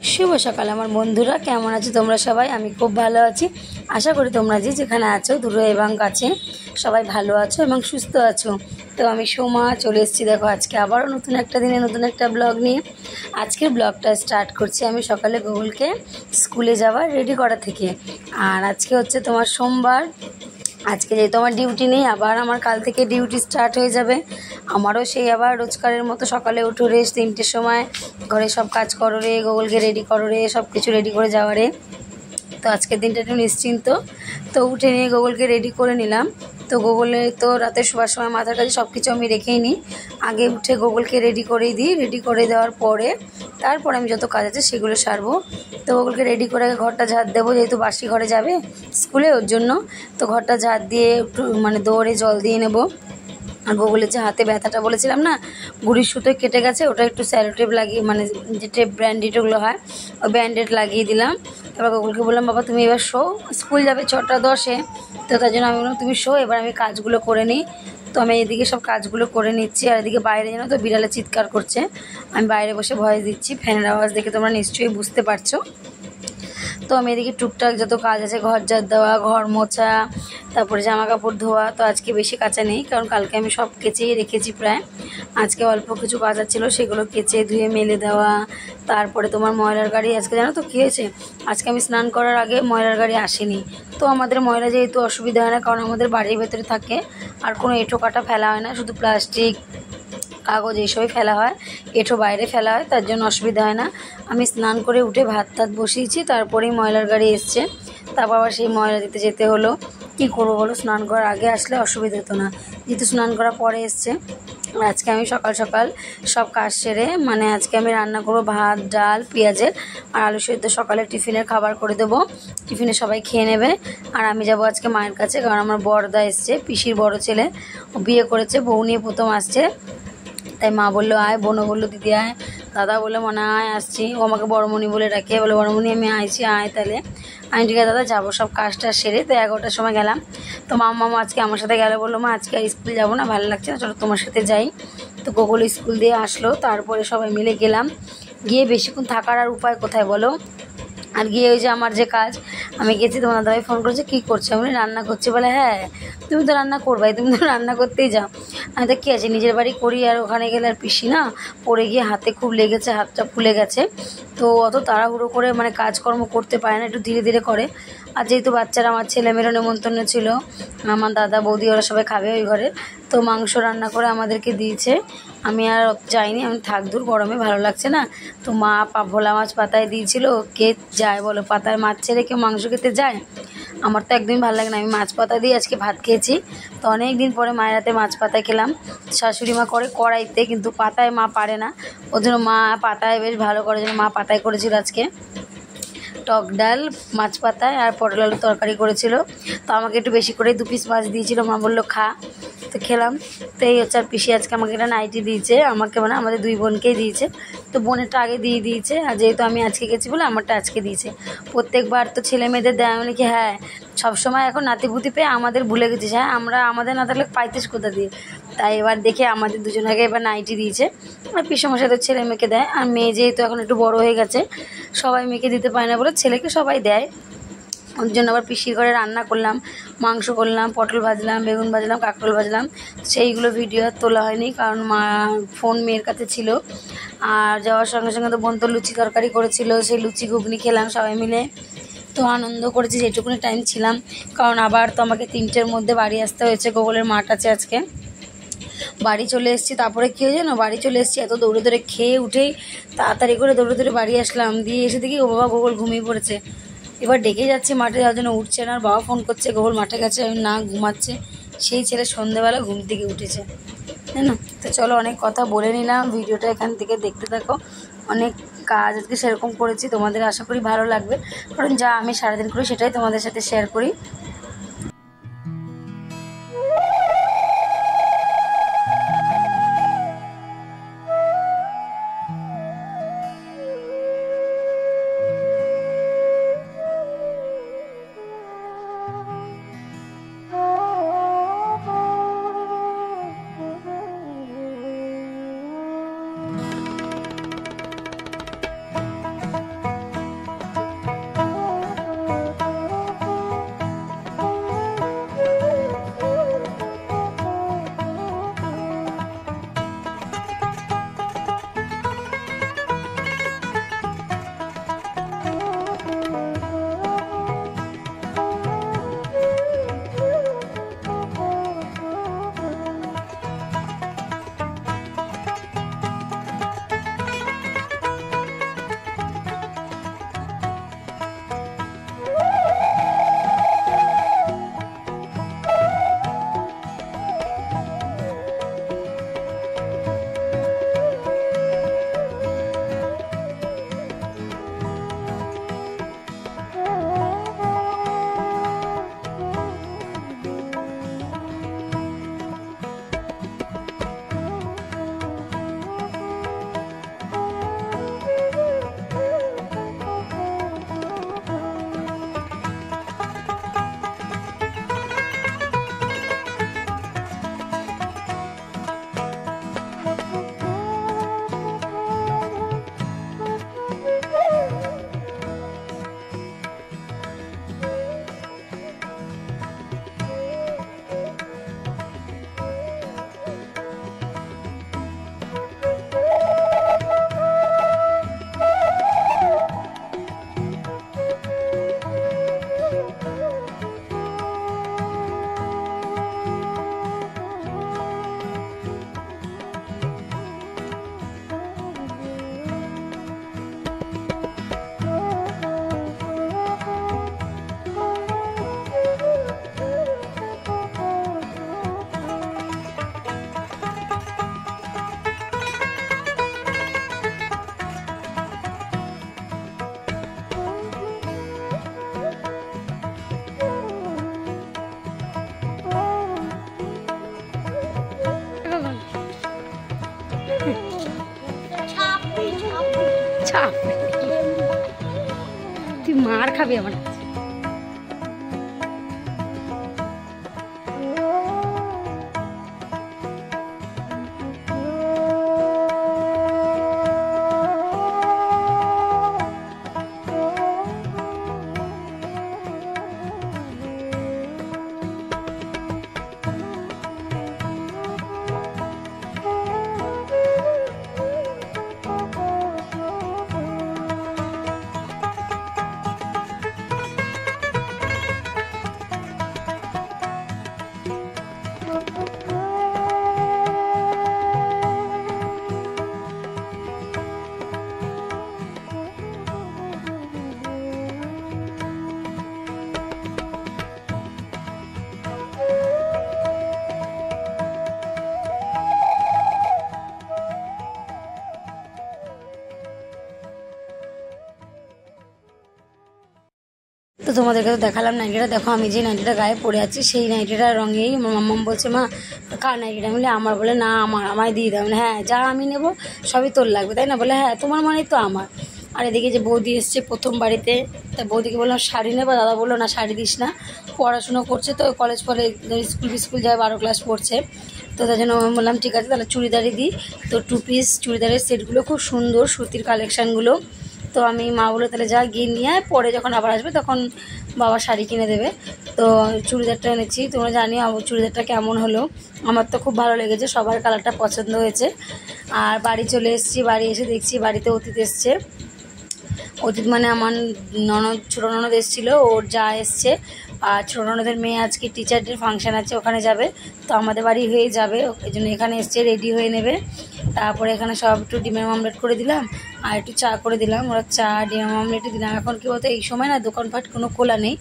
शुभ सकाल आमार बंधुरा केमन आछो तोमरा सबाई। आमी खूब भालो आछि। आशा करी तोमरा जे जेखाने आछो दूरे एबं काछे सबाई भालो आछो एबं सुस्थ आछो। तो आमी सोमा चले एसेछि देखो आजके आबारो नतुन एकटा दिने नतुन एकटा ब्लग निये। आजकेर ब्लगटा स्टार्ट करछि आमी सकाले गुगुलके स्कुले जाওয়ার रेडी करा थेके। आर आजके होच्छे तोमार सोमबार। আজকে যেহেতু আমার ডিউটি নেই, আবার আমার কাল থেকে ডিউটি স্টার্ট হয়ে যাবে। আমারও সেই আবার রোজকারের মতো সকালে উঠো রে 3টের সময় ঘরে সব কাজ করো রে, গুগলকে রেডি করো রে, সব কিছু রেডি করে যাওয়া রে। তো আজকের দিনটা একটু নিশ্চিন্ত। তো উঠে নিয়ে গুগলকে রেডি করে নিলাম। তো গুগলে তো রাতে শোয়ার সময় মাথার কাছে সব কিছু আমি রেখেই নিই। আগে উঠে গুগলকে রেডি করেই দিই। রেডি করে দেওয়ার পরে তারপর আমি যত কাজ আছে সেগুলো সারবো। তো গুগলকে রেডি করে ঘরটা ঝাড় দেবো, যেহেতু বাসি ঘরে যাবে স্কুলে, ওর জন্য। তো ঘরটা ঝাড় দিয়ে একটু দৌড়ে জল দিয়ে নেব। আর গুগলের যে হাতে ব্যথাটা বলেছিলাম না, গুড়ির সুতোয় কেটে গেছে, ওটা একটু স্যালো টেপ লাগিয়ে যে টেপ ব্র্যান্ডেডগুলো হয় ওই ব্যান্ডেড লাগিয়ে দিলাম। এবার গুগলকে বললাম, বাবা তুমি এবার শো, স্কুল যাবে 6টা 10-এ। তো তার জন্য আমি বললাম তুমি শো, এবার আমি কাজগুলো করে নিই। তো আমি এদিকে সব কাজগুলো করে নিচ্ছি। আর এদিকে বাইরে যেন তো বিড়ালে চিৎকার করছে, আমি বাইরে বসে ভয়েস দিচ্ছি। ফ্যানের আওয়াজ দেখে তোমরা নিশ্চয়ই বুঝতে পারছো। তো আমি এদিকে টুকটাক যত কাজ আছে, ঘর ঝাড় দেওয়া, ঘর মোছা, তারপরে জামা কাপড় ধোয়া। তো আজকে বেশি কাচা নেই, কারণ কালকে আমি সব কেচেই রেখেছি প্রায়। আজকে অল্প কিছু কাচা ছিল, সেগুলো কেচে ধুয়ে মেলে দেওয়া। তারপরে তোমার ময়লার গাড়ি, আজকে জানো তো কী হয়েছে, আজকে আমি স্নান করার আগে ময়লার গাড়ি আসেনি। তো আমাদের ময়লা যেহেতু অসুবিধা হয় না, কারণ আমাদের বাড়ির ভেতরে থাকে, আর কোনো এঁটো কাটা ফেলা হয় না, শুধু প্লাস্টিক কাগজ এইসবই ফেলা হয়, এঁটো বাইরে ফেলা হয়, তার জন্য অসুবিধা হয় না। আমি স্নান করে উঠে ভাত টাত বসিয়েছি, তারপরেই ময়লার গাড়ি এসছে। তারপর আবার সেই ময়লা দিতে যেতে হলো। কী করবো বলো, স্নান করার আগে আসলে অসুবিধা হতো না, যেহেতু স্নান করার পরে এসছে। আজকে আমি সকাল সকাল সব কাজ সেরে আজকে আমি রান্না করবো ভাত, ডাল, পেঁয়াজের আর আলু সেদ্ধ। সকালে টিফিনের খাবার করে দেবো, টিফিনে সবাই খেয়ে নেবে। আর আমি যাব আজকে মায়ের কাছে, কারণ আমার বড়দা এসছে, পিসির বড় ছেলে, ও বিয়ে করেছে, বউ নিয়ে প্রথম আসছে। তাই মা বললো আয়, বোনও বললো দিদি আয়, দাদা বললো মনে আয় আসছি। ও আমাকে বড়মণি বলে ডাকে, বলে বড়মণি আমি আইছি, আয় তাহলে। আমি ঠিক আছে দাদা যাবো, সব কাজটা সেরে। তো 11টার সময় গেলাম। তো মামা আজকে আমার সাথে গেলো, বললো মা আজকে স্কুল যাবো না, ভালো লাগছে না, চলো তোমার সাথে যাই। তো গুগল স্কুল দিয়ে আসলো, তারপরে সবাই মিলে গেলাম। গিয়ে বেশিক্ষণ থাকার আর উপায় কোথায় বলো। আর গিয়ে ওই যে আমার যে কাজ, আমি গেছি, তোমার দাদাভাই ফোন করেছে, কী করছে, আমি রান্না করছি। বলে হ্যাঁ তুমি তো রান্না করবাই, তুমি তো রান্না করতেই যাও। আমি তো কী আছে, নিজের বাড়ি করি, আর ওখানে গেলে আর পিসি না, পড়ে গিয়ে হাতে খুব লেগেছে, হাতটা ফুলে গেছে। তো অত তাড়াহুড়ো করে কাজকর্ম করতে পারে না, একটু ধীরে ধীরে করে। আর যেহেতু বাচ্চারা, আমার ছেলেমেয়েরও নেমন্তন্ন ছিল, আমার দাদা বৌদি ওরা সবাই খাবে ওই ঘরে। তো মাংস রান্না করে আমাদেরকে দিয়েছে। আমি আর যাইনি, আমি থাক দূর, গরমে ভালো লাগছে না। তো মা ভোলা মাছ পাতায় দিয়েছিল, কে যায় বলো, পাতায় মাছ ছেড়ে কেউ মাংস খেতে যায়? আমার তো একদমই ভালো লাগে না। আমি মাছ পাতা দিয়ে আজকে ভাত খেয়েছি। তো অনেক দিন পরে মায়ের হাতে মাছ পাতায় খেলাম। শাশুড়ি মা করে কড়াইতে, কিন্তু পাতায় মা পারে না, ওর জন্য মা পাতায় বেশ ভালো করে, জন্য মা পাতায় করেছিল আজকে। টক ডাল, মাছ পাতায় আর পটল আলুর তরকারি করেছিল। তো আমাকে একটু বেশি করে 2 পিস মাছ দিয়েছিল, মা বললো খা। তো খেলাম। তো এই হচ্ছে। আর পিসি আজকে আমাকে একটা নাইটি দিয়েছে, আমাকে আমাদের 2 বোনকেই দিয়েছে। তো বোনেরটা আগে দিয়ে দিয়েছে, আর যেহেতু আমি আজকে গেছি বলে আমারটা আজকে দিয়েছে। প্রত্যেকবার তো ছেলে মেয়েদের দেয়, মানে কি হ্যাঁ সবসময় এখন নাতিপুতি পেয়ে আমাদের ভুলে গেছিস, হ্যাঁ আমরা আমাদের না থাকলে পাইতিস কোথা দিয়ে। তাই এবার দেখে আমাদের দুজনকে এবার নাইটি দিয়েছে। আর পিসমশাই তো ছেলে মেয়েকে দেয়, আর মেয়ে যেহেতু এখন একটু বড় হয়ে গেছে, সবাই মেয়েকে দিতে পারে না বলে ছেলেকে সবাই দেয়। ওর জন্য আবার পিসির ঘরে রান্না করলাম, মাংস করলাম, পটল ভাজলাম, বেগুন ভাজলাম, কাঁকরোল ভাজলাম। সেইগুলো ভিডিও আর তোলা হয়নি, কারণ মা ফোন মেয়ের কাছে ছিল। আর যাওয়ার সঙ্গে সঙ্গে তো বোন তো লুচি তরকারি করেছিল, সেই লুচি ঘুগনি খেলাম সবাই মিলে। তো আনন্দ করেছি যেটুকুনি টাইম ছিলাম, কারণ আবার তো আমাকে 3টের মধ্যে বাড়ি আসতে হয়েছে, গুগলের মাঠ আছে আজকে। বাড়ি চলে এসেছি। তারপরে কী হয়েছে না, বাড়ি চলে এসেছি, এত দৌড়ে দৌড়ে খেয়ে উঠেই তাড়াতাড়ি করে দৌড়ে দৌড়ে বাড়ি আসলাম। দিয়ে এসে দেখি ও বাবা গুগল ঘুমিয়ে পড়েছে। এবার ডেকে যাচ্ছি মাঠে, যাওয়ার জন্য উঠছে না। আর বাবা ফোন করছে গুগল মাঠে গেছে, আমি না ঘুমাচ্ছে। সেই ছেলে সন্ধ্যেবেলা ঘুম থেকে উঠেছে, তাই না। তো চলো অনেক কথা বলে নিলাম, ভিডিওটা এখান থেকে দেখতে থাকো। অনেক কাজ আজকে সেরকম করেছি, তোমাদের আশা করি ভালো লাগবে, কারণ যা আমি সারাদিন করি সেটাই তোমাদের সাথে শেয়ার করি। চাপ তুই মার খাবি আমার কাছে। তো তোমাদেরকে তো দেখালাম নাইটিটা। দেখো আমি যে নাইটিটা গায়ে পরে আছি সেই নাইটিটার রঙেই মাম্মা বলছে মা কার নাইটিটা, বলে আমার, বলে না আমার, আমায় দিয়ে দাও। হ্যাঁ যা আমি নেব সবই তোর লাগবে তাই না, বলে হ্যাঁ তোমার মানেই তো আমার। আর এদিকে যে বৌদি এসছে প্রথম বাড়িতে, তা বৌদিকে বললাম শাড়ি নেবো, দাদা বললো না শাড়ি দিস না, পড়াশুনো করছে তো কলেজ পরে স্কুল যায়, 12 ক্লাস পড়ছে, তো তার জন্য আমি বললাম ঠিক আছে তাহলে চুড়িদারই দিই। তো 2 পিস চুড়িদারের সেটগুলো খুব সুন্দর, সুতির কালেকশানগুলো। তো আমি মা বলে তাহলে যা গিয়ে নিয়ে পরে যখন আবার আসবে তখন বাবা শাড়ি কিনে দেবে। তো চুড়িদারটা এনেছি, তোমরা জানিও চুড়িদারটা কেমন হলো। আমার তো খুব ভালো লেগেছে, সবার কালারটা পছন্দ হয়েছে। আর বাড়ি চলে এসেছি, বাড়ি এসে দেখছি বাড়িতে অতীত এসছে। অতীত মানে আমার ননদ, ছোটো ননদ এসেছিলো, ওর যা এসছে। আর ছোটো ননদের মেয়ে আজকে টিচার ডে ফাংশান আছে, ওখানে যাবে। তো আমাদের বাড়ি হয়ে যাবে, এই জন্য এখানে এসছে, রেডি হয়ে নেবে। তারপরে এখানে সব একটু ডিমের অমলেট করে দিলাম আর একটু চা করে দিলাম। ওরা চা ডিমের অমলেটই দিলাম। এখন কি বলতো এই সময় না দোকানপাট কোনো খোলা নেই,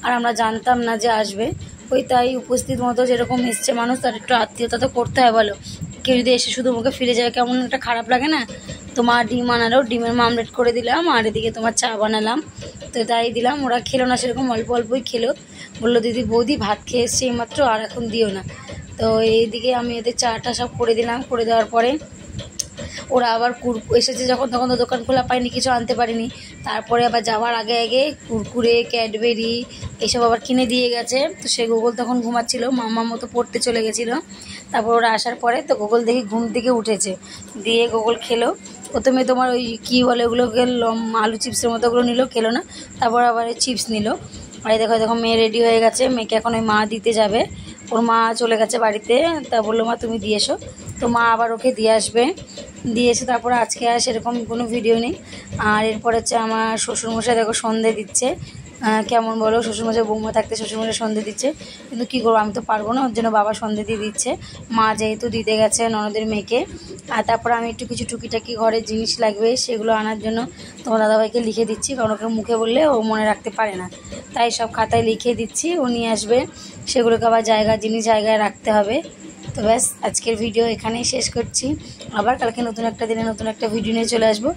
আর আমরা জানতাম না যে আসবে, ওই তাই উপস্থিত মতো যেরকম এসছে মানুষ তার একটু আত্মীয়তা তো করতে হয় বলো। কেউ যদি এসে শুধু মুখে ফিরে যায় কেমন একটা খারাপ লাগে না। তো মা ডিম আনালো, ডিমের অমলেট করে দিলাম আর এদিকে তোমার চা বানালাম। তো তাই দিলাম, ওরা খেলো না সেরকম, অল্প অল্পই খেলো। বললো দিদি বৌদি ভাত খেয়ে এসছে এইমাত্র, আর এখন দিও না। তো এইদিকে আমি এদের চাটা সব করে দিলাম, করে দেওয়ার পরে ওরা আবার এসেছে যখন, তখন তো দোকান খোলা পায়নি, কিছু আনতে পারিনি। তারপরে আবার যাওয়ার আগে আগে কুরকুরে, ক্যাডবেরি এইসব আবার কিনে দিয়ে গেছে। তো সে গুগল তখন ঘুমাচ্ছিল, মাম্মার মতো পড়তে চলে গেছিলো। তারপর ওরা আসার পরে তো গুগল দেখি ঘুম থেকে উঠেছে, দিয়ে গুগল খেলো। প্রথমে তোমার ওই কী বলে ওগুলোকে আলু চিপসের মতো ওগুলো নিল, খেলো না। তারপর আবার চিপস নিল। আর দেখো দেখো মেয়ে রেডি হয়ে গেছে, মেয়েকে এখন ওই মা দিতে যাবে। ওর মা চলে গেছে বাড়িতে, তা বললো মা তুমি দিয়ে এসো। তো মা আবার ওকে দিয়ে আসবে, দিয়ে এসে তারপরে আজকে আর সেরকম কোনো ভিডিও নেই। আর এরপর হচ্ছে আমার শ্বশুরমশাই দেখো সন্ধে দিচ্ছে। কেমন বলো, শ্বশুরমশাই বৌমা থাকতে শ্বশুরমশাই সন্ধে দিচ্ছে, কিন্তু কী করবো আমি তো পারবো না, ওর জন্য বাবা সন্ধে দিয়ে দিচ্ছে। মা যেহেতু দিতে গেছে ননদের মেয়েকে। আর তারপর আমি একটু কিছু টুকিটাকি ঘরের জিনিস লাগবে সেগুলো আনার জন্য তোমার দাদাভাইকে লিখে দিচ্ছি, কারণ ওকে মুখে বললে ও মনে রাখতে পারে না, তাই সব খাতায় লিখে দিচ্ছি, ও নিয়ে আসবে। সেগুলোকে আবার জিনিস জায়গায় রাখতে হবে। তো ব্যাস আজকের ভিডিও এখানেই শেষ করছি। আবার কালকে নতুন একটা দিনে নতুন একটা ভিডিও নিয়ে চলে আসবো।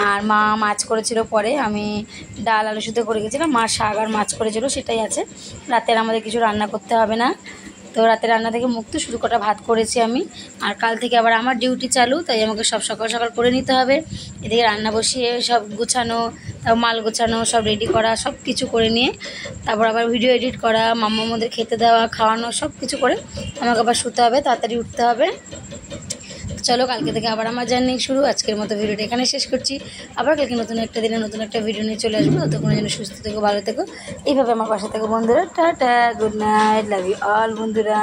আর মা মাছ করেছিল, পরে আমি ডাল আলু সুদ্ধ করে গেছিলাম, মা শাক আর মাছ করেছিল সেটাই আছে। রাতের আমাদের কিছু রান্না করতে হবে না, তো রাতে রান্না থেকে মুক্ত, শুধু কটা ভাত করেছি আমি। আর কাল থেকে আবার আমার ডিউটি চালু, তাই আমাকে সব সকাল সকাল করে নিতে হবে। এদিকে রান্না বসিয়ে সব গুছানো, তারপর মাল গোছানো, সব রেডি করা, সব কিছু করে নিয়ে তারপর আবার ভিডিও এডিট করা, মাম্মার মধ্যে খেতে দেওয়া, খাওয়ানো, সব কিছু করে আমাকে আবার শুতে হবে, তাড়াতাড়ি উঠতে হবে। চলো কালকে থেকে আবার আমার জার্নি শুরু। আজকের মতো ভিডিওটা এখানে শেষ করছি। আবার কালকে নতুন একটা দিনে নতুন একটা ভিডিও নিয়ে চলে আসবো। ততক্ষণের জন্য সুস্থ থেকো, ভালো থেকো, এইভাবে আমার পাশে থেকো বন্ধুরা। Tata, good night, love you all বন্ধুরা।